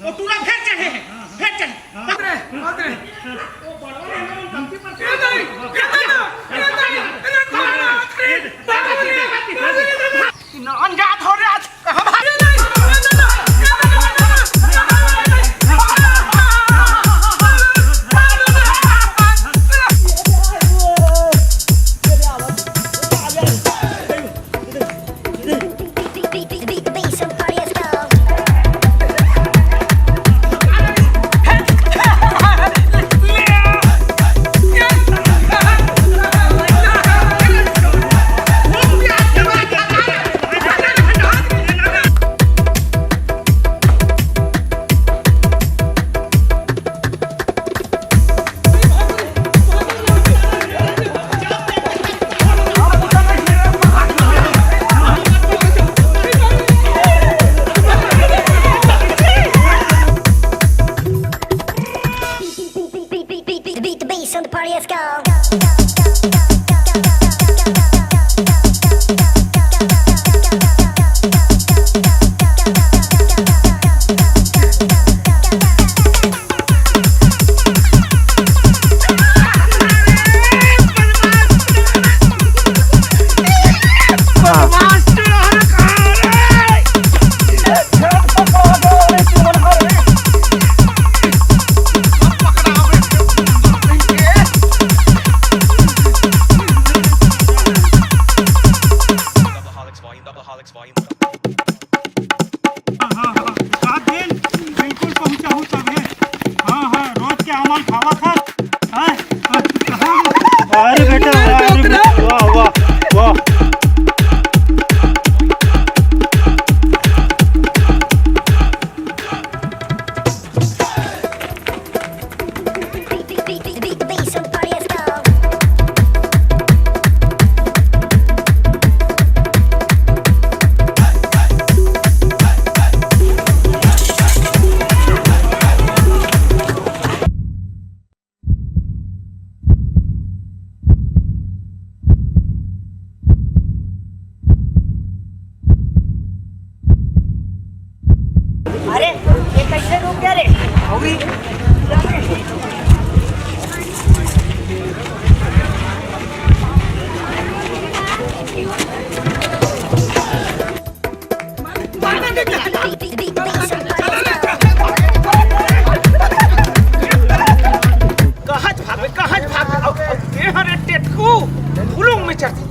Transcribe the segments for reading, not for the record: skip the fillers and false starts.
वो तूरा फेर चढ़े है फेर चढ़े आदरे आदरे वो बड़वा ने गलती पर ये नहीं ना अनजात हो रे आज कहां भाग on the party, let's go. अरे ये कैसे रुक गया रे? होगी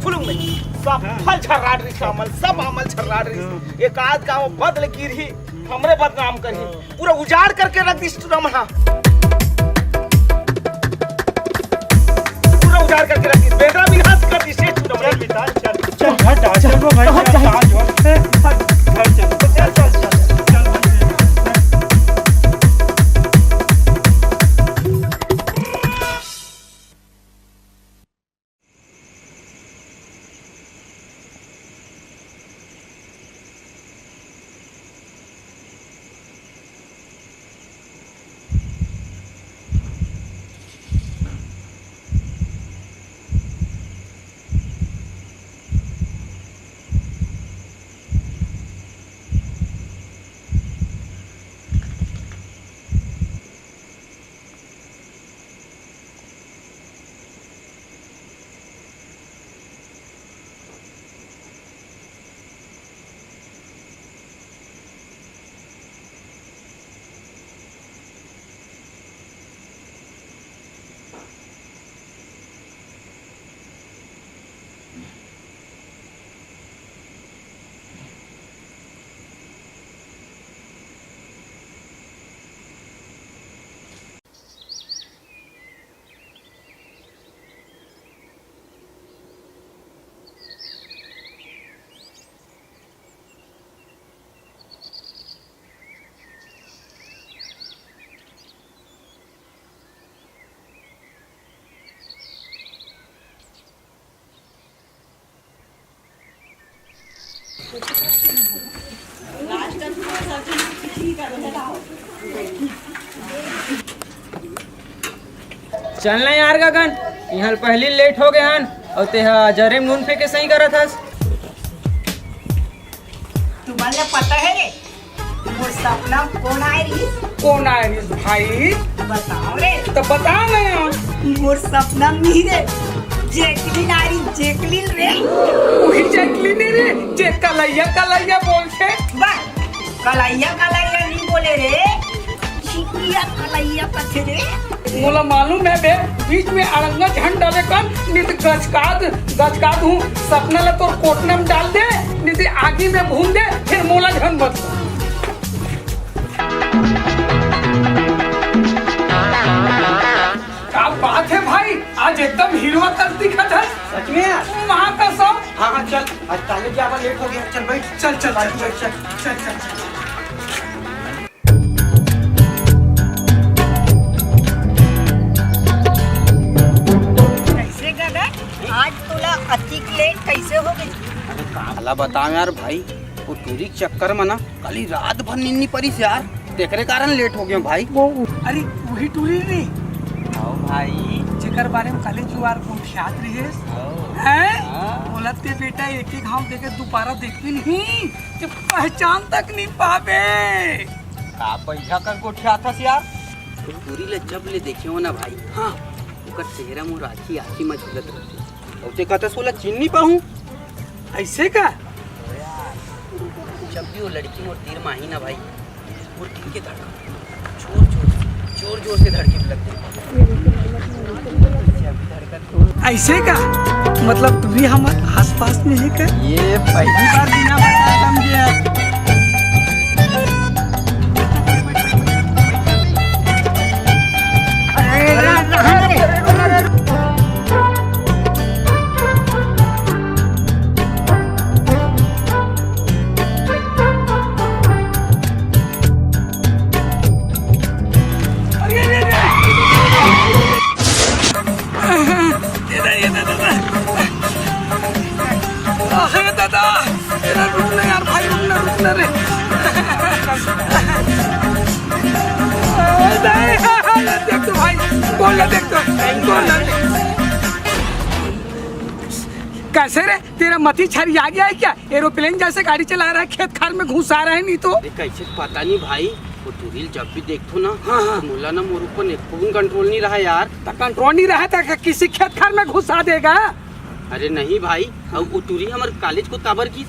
फल छर्राट रही अमल सब अमल छर्राट रही एक आध का वो बदल गिरी हमरे बदनाम करी पूरा उजाड़ करके रख दी रमणा पूरा उजाड़ करके रख दी बेटा भी हाथ कर दी से रमणा चल हट आ चलो भाई आज वक्त से घर चल चल चलना यार गगन यहाँ पहली लेट हो गए हन और तेहा जरे नून फेंके सही करत हस तुम्हारे पता है रे मोर सपना कौन आए रही? कौन आए रे भाई? बताओ रे। तो बता ना यार। मोर सपना मीरे जैकलिन आ रही, जैकलिन रे। वही जैकलिन रे, जे कलैया कलैया बोलते। बस कलैया कलैया नहीं बोले रे, चिकुलिया कलैया पथे रे। मोला मालूम है बे, बीच में अड़ंगा झंड डाले कर नित गचकाद हूँ। सपना ले तोर कोटने में डाल दे, नित आगे में भून दे, फिर मोला झन मत। क्या बात है भाई, आज एकदम हीरो तक दिखा था। सच में यार? वहाँ का सब। हाँ चल, आज कॉलेज जाना लेट हो गया। चल भाई, चल चल चल चल चल चल। कैसे गगन, आज तोला अति लेट कैसे हो गई? अरे काला बताओ यार भाई, वो टूरी के चक्कर में ना कल रात भर नींद नहीं पड़ी यार, तेरे कारण लेट हो गया भाई। अरे वही टूरी नहीं आओ भाई, जेकर बारे में कॉलेज जुआर को याद रहे हैं? बोलते बेटा एक एक हम देखे दोबारा देखते नहीं, जब पहचान तक नहीं पावे। का पैसा कर को उठा था यार। तो टूरी ले जब ले देखे हो ना भाई, हाँ ओकर चेहरा मोर आखी आखी में झलक रहती। और ते कहता सोला चिन नहीं पाऊं। ऐसे का? जब भी वो लड़की मोर तीर माही ना भाई, वो दिल के धड़कन जोर जोर से धड़के लगते। ऐसे का मतलब तू भी हमारे आसपास में है क्या? ये पहली बार बिना बताया समझे। दादा रुकना यार भाई, रुकना रे। देख तो भाई, बोल देख तो, कैसे रे तेरा मती छरी आ गया है क्या? एरोप्लेन जैसे गाड़ी चला रहा है, खेत खार में घुसा रहा है। नहीं तो कैसे पता नहीं भाई, वो टूरिल जब भी देखो ना, हाँ मोला ना मोर ऊपर एक कंट्रोल नहीं रहा यार। कंट्रोल नहीं रहा था, किसी खेत खार में घुसा देगा। अरे नहीं भाई, अब वो टूरी हमारे कॉलेज को ताबर की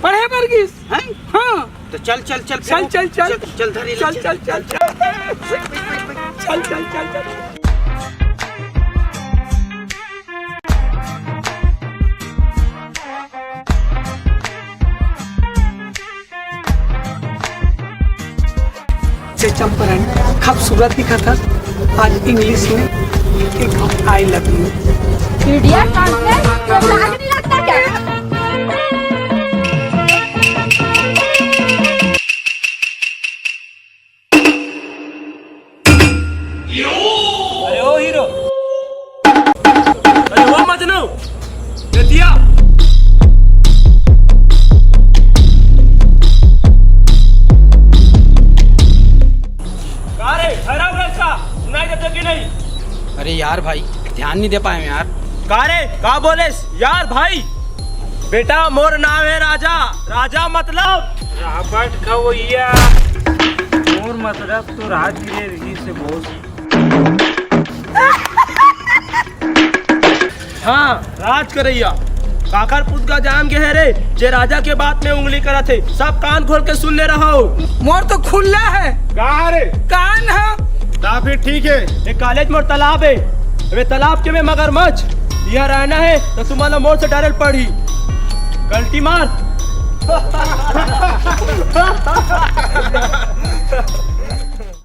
पढ़े वर्गीस हैं? हाँ तो चल चल चल चल चल चल चल धरी चल चल चल चल चल चल चल। चंपरण खूबसूरत दिखा था, आज इंग्लिश में एक I love you. Idiot conference, तो लाज नहीं लगता क्या? अरे ओ हीरो, अरे वो मजनू, ये दिया। सुनाई देता कि नहीं? अरे यार भाई ध्यान नहीं दे पाए यार। कारे का बोलेस यार भाई? बेटा मोर नाम है राजा। राजा मतलब रॉबर्ट खवैया। मोर मतलब तो राजगिरी रही से बोस। हाँ राज करैया। काकर पुत का जान के है रे, जे राजा के बात में उंगली करा थे। सब कान खोल के सुन ले रहो। मोर तो खुला है। कहाँ रे? कान है। ता फिर ठीक है, एक कॉलेज में तालाब है, वे तालाब के में मगरमच्छ। यहाँ रहना है तो तुम्हारा मोर से डायरेक्ट पड़ी गलती मार।